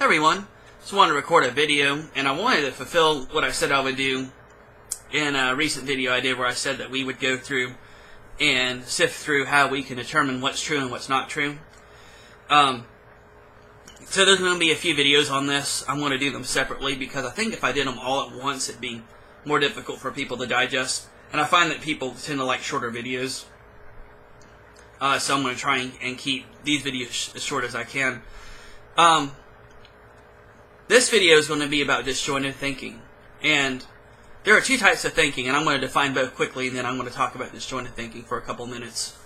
Hi everyone, just wanted to record a video, and I wanted to fulfill what I said I would do in a recent video I did where I said that we would go through and sift through how we can determine what's true and what's not true. So there's going to be a few videos on this. I'm going to do them separately because I think if I did them all at once it'd be more difficult for people to digest. And I find that people tend to like shorter videos. So I'm going to try and keep these videos as short as I can. This video is going to be about disjointed thinking. And there are two types of thinking, and I'm going to define both quickly, and then I'm going to talk about disjointed thinking for a couple minutes.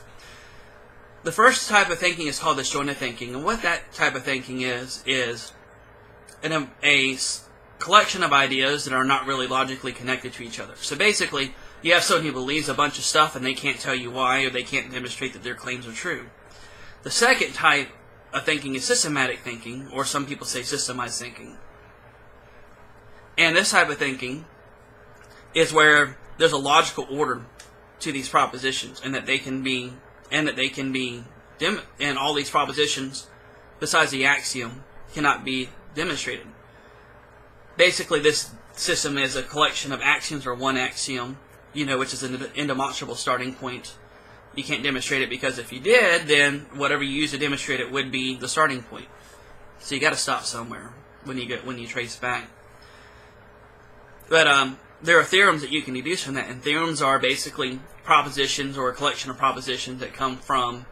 The first type of thinking is called disjointed thinking, and what that type of thinking is a collection of ideas that are not really logically connected to each other. So basically, you have someone who believes a bunch of stuff, and they can't tell you why, or they can't demonstrate that their claims are true. The second type of thinking is systematic thinking, or some people say systemized thinking. And this type of thinking is where there's a logical order to these propositions, and and all these propositions, besides the axiom, cannot be demonstrated. Basically, this system is a collection of axioms, or one axiom, which is an indemonstrable starting point. You can't demonstrate it because if you did, then whatever you use to demonstrate it would be the starting point. So you got to stop somewhere when you trace back. But there are theorems that you can deduce from that, and theorems are basically propositions or a collection of propositions that come from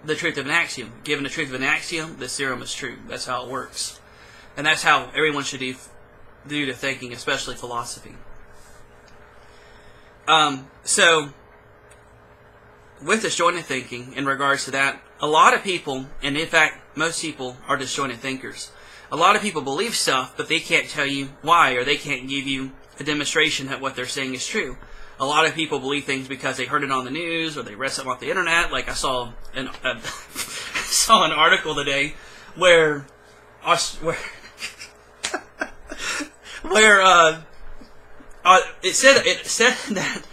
the truth of an axiom. Given the truth of an axiom, this theorem is true. That's how it works, and that's how everyone should do the thinking, especially philosophy. So with disjointed thinking, in regards to that, a lot of people, and in fact most people, are disjointed thinkers. A lot of people believe stuff, but they can't tell you why, or they can't give you a demonstration that what they're saying is true. A lot of people believe things because they heard it on the news, or they read something off the internet. Like I saw an article today where it said that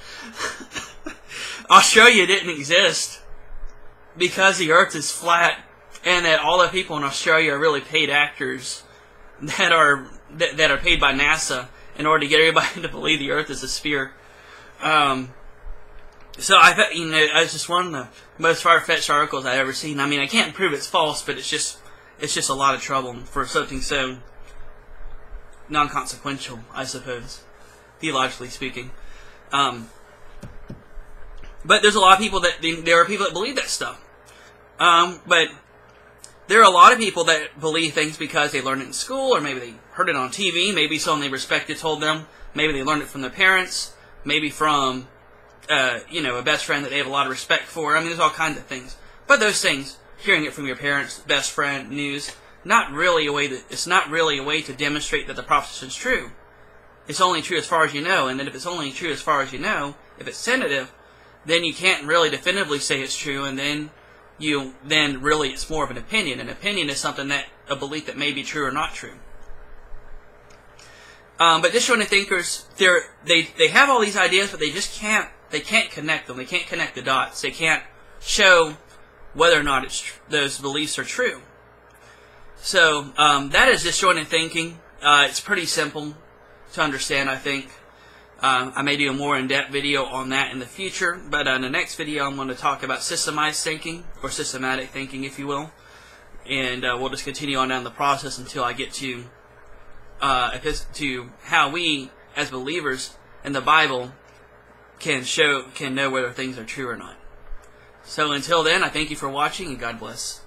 Australia didn't exist because the Earth is flat, and that all the people in Australia are really paid actors that are paid by NASA in order to get everybody to believe the Earth is a sphere. So I bet it's just one of the most far-fetched articles I've ever seen. I mean, I can't prove it's false, but it's just a lot of trouble for something so non-consequential, I suppose, theologically speaking. But there's a lot of people there are people that believe that stuff. But there are a lot of people that believe things because they learned it in school, or maybe they heard it on TV, maybe someone they respected told them, maybe they learned it from their parents, maybe from, a best friend that they have a lot of respect for. I mean, there's all kinds of things. But those things, hearing it from your parents, best friend, news, it's not really a way to demonstrate that the proposition is true. It's only true as far as you know, and then if it's only true as far as you know, if it's tentative, then you can't really definitively say it's true, and then really it's more of an opinion. An opinion is a belief that may be true or not true. But disjointed thinkers, they have all these ideas, but they can't connect them. They can't connect the dots. They can't show whether or not those beliefs are true. So that is disjointed thinking. It's pretty simple to understand, I think. I may do a more in-depth video on that in the future, but in the next video I'm going to talk about systemized thinking, or systematic thinking, if you will, and we'll just continue on down the process until I get to how we, as believers in the Bible, can know whether things are true or not. So until then, I thank you for watching, and God bless.